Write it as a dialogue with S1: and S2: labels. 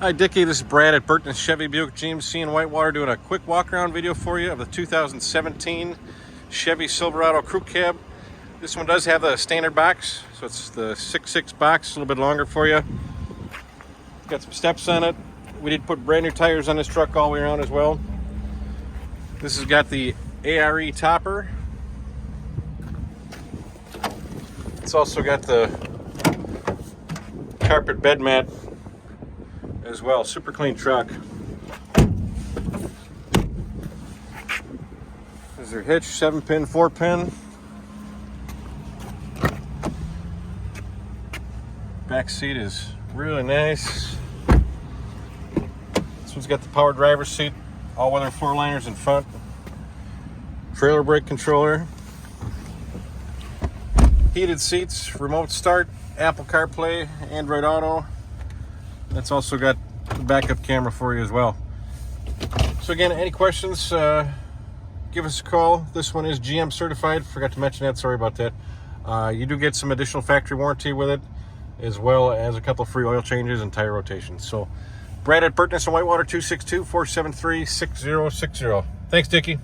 S1: Hi Dickie, this is Brad at Burton Chevy Buick GMC in Whitewater doing a quick walk around video for you of the 2017 Chevy Silverado Crew Cab. This one does have the standard box, so it's the 6.6 box, a little bit longer for you. Got some steps on it. We did put brand new tires on this truck all the way around as well. This has got the ARE topper. It's also got the carpet bed mat as well. Super clean truck. There's your hitch, 7-pin, 4-pin. Back seat is really nice. This one's got the power driver's seat, all-weather floor liners in front. Trailer brake controller. Heated seats, remote start, Apple CarPlay, Android Auto. That's also got the backup camera for you as well. So again, any questions, give us a call. This one is GM certified. Forgot to mention that, sorry about that. You do get some additional factory warranty with it, as well as a couple of free oil changes and tire rotations. So Brad at Burton in Whitewater, 262-473-6060. Thanks, Dickie.